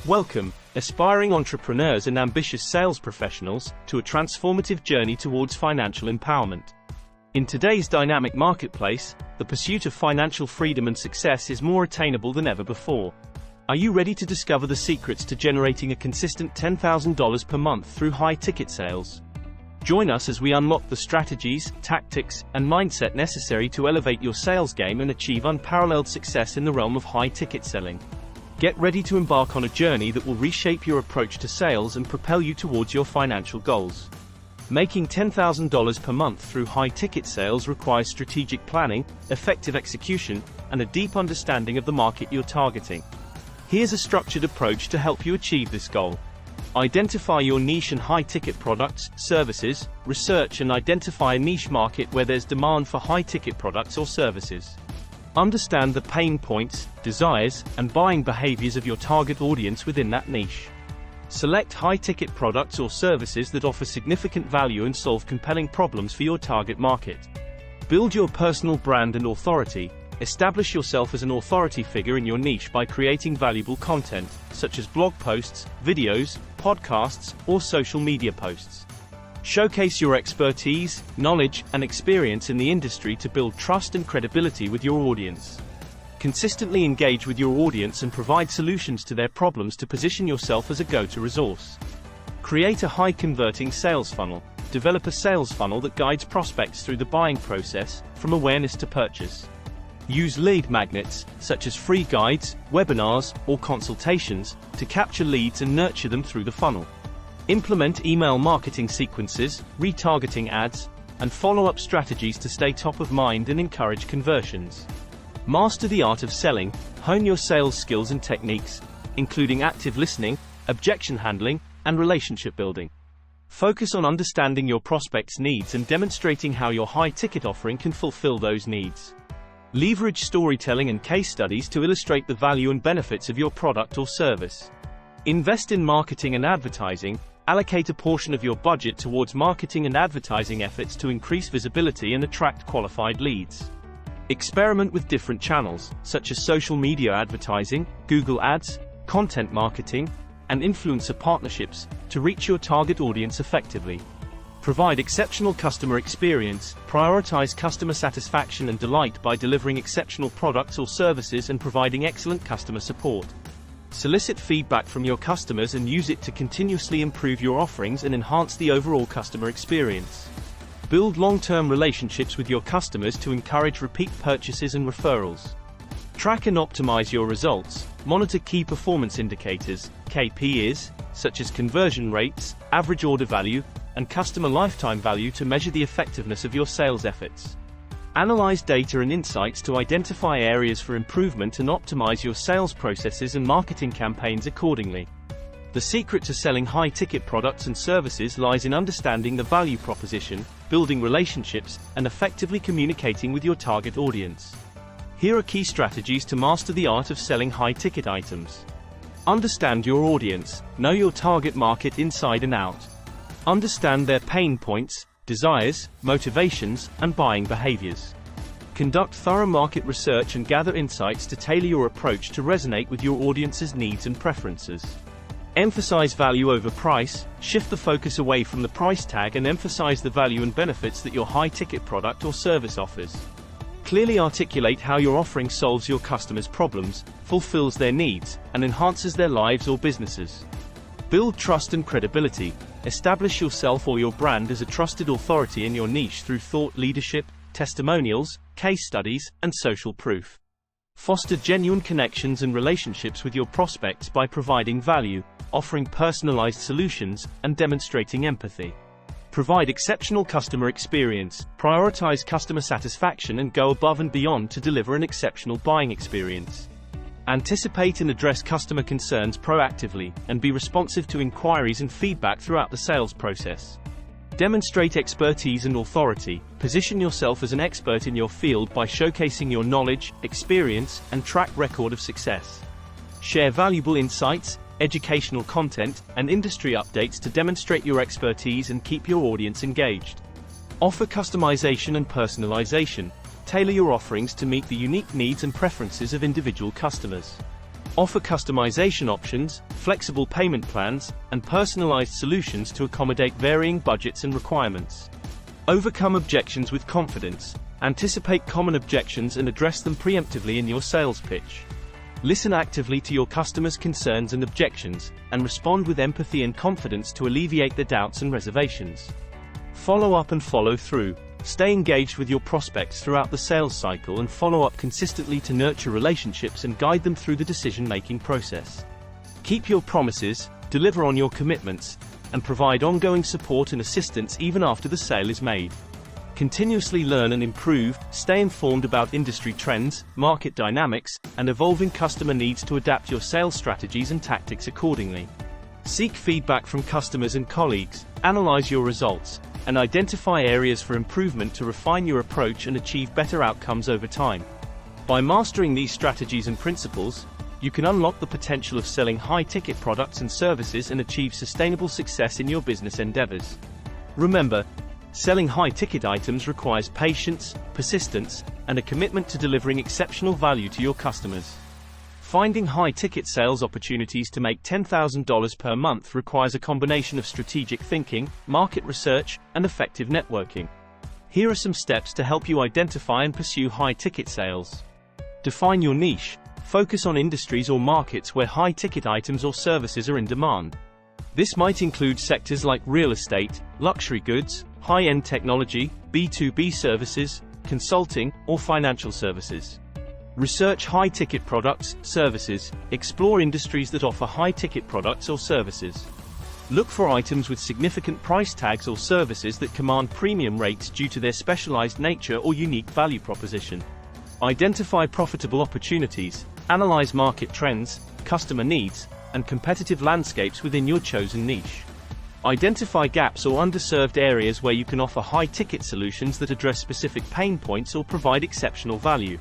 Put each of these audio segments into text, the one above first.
Welcome, aspiring entrepreneurs and ambitious sales professionals, to a transformative journey towards financial empowerment. In today's dynamic marketplace, the pursuit of financial freedom and success is more attainable than ever before. Are you ready to discover the secrets to generating a consistent $10,000 per month through high-ticket sales? Join us as we unlock the strategies, tactics, and mindset necessary to elevate your sales game and achieve unparalleled success in the realm of high-ticket selling. Get ready to embark on a journey that will reshape your approach to sales and propel you towards your financial goals. Making $10,000 per month through high-ticket sales requires strategic planning, effective execution, and a deep understanding of the market you're targeting. Here's a structured approach to help you achieve this goal. Identify your niche and high-ticket products, services. Research and identify a niche market where there's demand for high-ticket products or services. Understand the pain points, desires, and buying behaviors of your target audience within that niche. Select high-ticket products or services that offer significant value and solve compelling problems for your target market. Build your personal brand and authority. Establish yourself as an authority figure in your niche by creating valuable content, such as blog posts, videos, podcasts, or social media posts. Showcase your expertise, knowledge, and experience in the industry to build trust and credibility with your audience. Consistently engage with your audience and provide solutions to their problems to position yourself as a go-to resource. Create a high-converting sales funnel. Develop a sales funnel that guides prospects through the buying process, from awareness to purchase. Use lead magnets, such as free guides, webinars, or consultations, to capture leads and nurture them through the funnel. Implement email marketing sequences, retargeting ads, and follow-up strategies to stay top of mind and encourage conversions. Master the art of selling. Hone your sales skills and techniques, including active listening, objection handling, and relationship building. Focus on understanding your prospects' needs and demonstrating how your high-ticket offering can fulfill those needs. Leverage storytelling and case studies to illustrate the value and benefits of your product or service. Invest in marketing and advertising. Allocate a portion of your budget towards marketing and advertising efforts to increase visibility and attract qualified leads. Experiment with different channels, such as social media advertising, Google Ads, content marketing, and influencer partnerships, to reach your target audience effectively. Provide exceptional customer experience. Prioritize customer satisfaction and delight by delivering exceptional products or services and providing excellent customer support. Solicit feedback from your customers and use it to continuously improve your offerings and enhance the overall customer experience. Build long-term relationships with your customers to encourage repeat purchases and referrals. Track and optimize your results. Monitor key performance indicators, KPIs, such as conversion rates, average order value, and customer lifetime value to measure the effectiveness of your sales efforts. Analyze data and insights to identify areas for improvement and optimize your sales processes and marketing campaigns accordingly. The secret to selling high-ticket products and services lies in understanding the value proposition, building relationships, and effectively communicating with your target audience. Here are key strategies to master the art of selling high-ticket items. Understand your audience. Know your target market inside and out. Understand their pain points, desires, motivations, and buying behaviors. Conduct thorough market research and gather insights to tailor your approach to resonate with your audience's needs and preferences. Emphasize value over price. Shift the focus away from the price tag and emphasize the value and benefits that your high-ticket product or service offers. Clearly articulate how your offering solves your customers' problems, fulfills their needs, and enhances their lives or businesses. Build trust and credibility. Establish yourself or your brand as a trusted authority in your niche through thought leadership, testimonials, case studies, and social proof. Foster genuine connections and relationships with your prospects by providing value, offering personalized solutions, and demonstrating empathy. Provide exceptional customer experience. Prioritize customer satisfaction and go above and beyond to deliver an exceptional buying experience. Anticipate and address customer concerns proactively, and be responsive to inquiries and feedback throughout the sales process. Demonstrate expertise and authority. Position yourself as an expert in your field by showcasing your knowledge, experience, and track record of success. Share valuable insights, educational content, and industry updates to demonstrate your expertise and keep your audience engaged. Offer customization and personalization. Tailor your offerings to meet the unique needs and preferences of individual customers. Offer customization options, flexible payment plans, and personalized solutions to accommodate varying budgets and requirements. Overcome objections with confidence. Anticipate common objections and address them preemptively in your sales pitch. Listen actively to your customers' concerns and objections, and respond with empathy and confidence to alleviate their doubts and reservations. Follow up and follow through. Stay engaged with your prospects throughout the sales cycle and follow up consistently to nurture relationships and guide them through the decision-making process. Keep your promises, deliver on your commitments, and provide ongoing support and assistance even after the sale is made. Continuously learn and improve, stay informed about industry trends, market dynamics, and evolving customer needs to adapt your sales strategies and tactics accordingly. Seek feedback from customers and colleagues, analyze your results, and identify areas for improvement to refine your approach and achieve better outcomes over time. By mastering these strategies and principles, you can unlock the potential of selling high-ticket products and services and achieve sustainable success in your business endeavors. Remember, selling high-ticket items requires patience, persistence, and a commitment to delivering exceptional value to your customers. Finding high-ticket sales opportunities to make $10,000 per month requires a combination of strategic thinking, market research, and effective networking. Here are some steps to help you identify and pursue high-ticket sales. Define your niche. Focus on industries or markets where high-ticket items or services are in demand. This might include sectors like real estate, luxury goods, high-end technology, B2B services, consulting, or financial services. Research high-ticket products, services. Explore industries that offer high-ticket products or services. Look for items with significant price tags or services that command premium rates due to their specialized nature or unique value proposition. Identify profitable opportunities. Analyze market trends, customer needs, and competitive landscapes within your chosen niche. Identify gaps or underserved areas where you can offer high-ticket solutions that address specific pain points or provide exceptional value.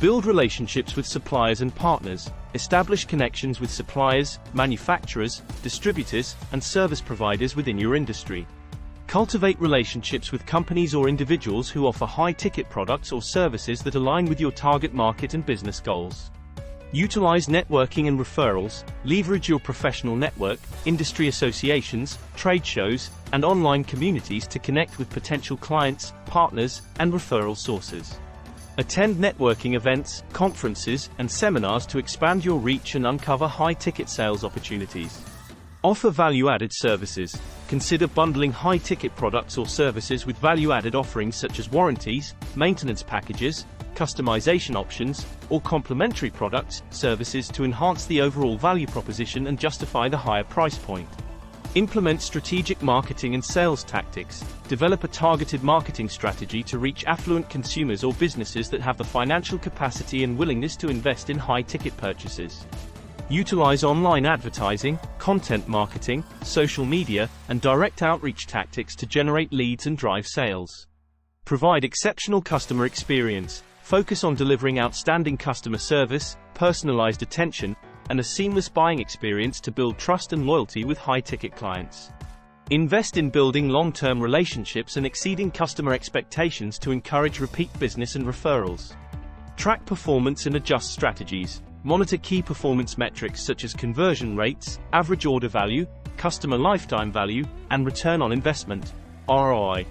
Build relationships with suppliers and partners. Establish connections with suppliers, manufacturers, distributors, and service providers within your industry. Cultivate relationships with companies or individuals who offer high-ticket products or services that align with your target market and business goals. Utilize networking and referrals. Leverage your professional network, industry associations, trade shows, and online communities to connect with potential clients, partners, and referral sources. Attend networking events, conferences, and seminars to expand your reach and uncover high-ticket sales opportunities. Offer value-added services. Consider bundling high-ticket products or services with value-added offerings such as warranties, maintenance packages, customization options, or complementary products, services to enhance the overall value proposition and justify the higher price point. Implement strategic marketing and sales tactics. Develop a targeted marketing strategy to reach affluent consumers or businesses that have the financial capacity and willingness to invest in high-ticket purchases. Utilize online advertising, content marketing, social media, and direct outreach tactics to generate leads and drive sales. Provide exceptional customer experience. Focus on delivering outstanding customer service, personalized attention, and a seamless buying experience to build trust and loyalty with high-ticket clients. Invest in building long-term relationships and exceeding customer expectations to encourage repeat business and referrals. Track performance and adjust strategies. Monitor key performance metrics such as conversion rates, average order value, customer lifetime value, and return on investment, ROI.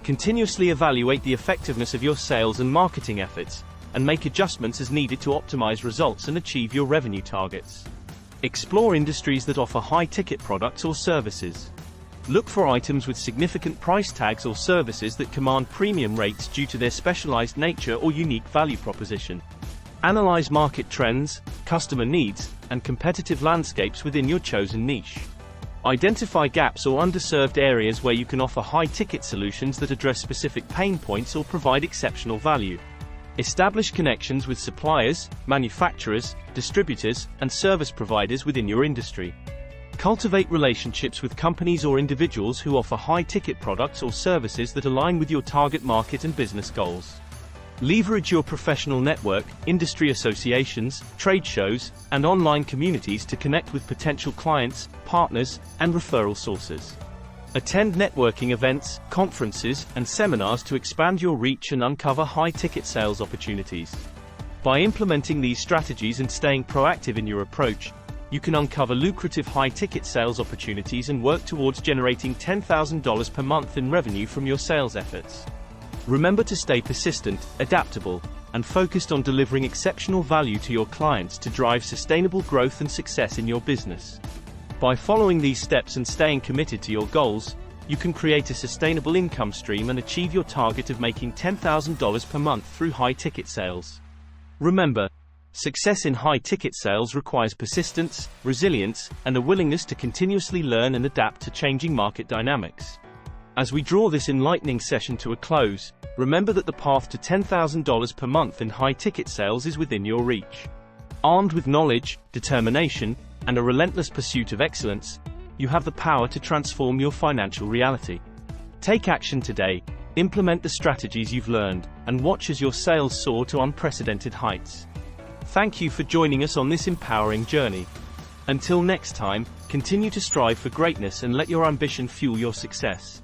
Continuously evaluate the effectiveness of your sales and marketing efforts, and make adjustments as needed to optimize results and achieve your revenue targets. Explore industries that offer high-ticket products or services. Look for items with significant price tags or services that command premium rates due to their specialized nature or unique value proposition. Analyze market trends, customer needs, and competitive landscapes within your chosen niche. Identify gaps or underserved areas where you can offer high-ticket solutions that address specific pain points or provide exceptional value. Establish connections with suppliers, manufacturers, distributors, and service providers within your industry. Cultivate relationships with companies or individuals who offer high-ticket products or services that align with your target market and business goals. Leverage your professional network, industry associations, trade shows, and online communities to connect with potential clients, partners, and referral sources. Attend networking events, conferences, and seminars to expand your reach and uncover high-ticket sales opportunities. By implementing these strategies and staying proactive in your approach, you can uncover lucrative high-ticket sales opportunities and work towards generating $10,000 per month in revenue from your sales efforts. Remember to stay persistent, adaptable, and focused on delivering exceptional value to your clients to drive sustainable growth and success in your business. By following these steps and staying committed to your goals, you can create a sustainable income stream and achieve your target of making $10,000 per month through high-ticket sales. Remember, success in high-ticket sales requires persistence, resilience, and a willingness to continuously learn and adapt to changing market dynamics. As we draw this enlightening session to a close, remember that the path to $10,000 per month in high-ticket sales is within your reach. Armed with knowledge, determination, and a relentless pursuit of excellence, you have the power to transform your financial reality. Take action today, implement the strategies you've learned, and watch as your sales soar to unprecedented heights. Thank you for joining us on this empowering journey. Until next time, continue to strive for greatness and let your ambition fuel your success.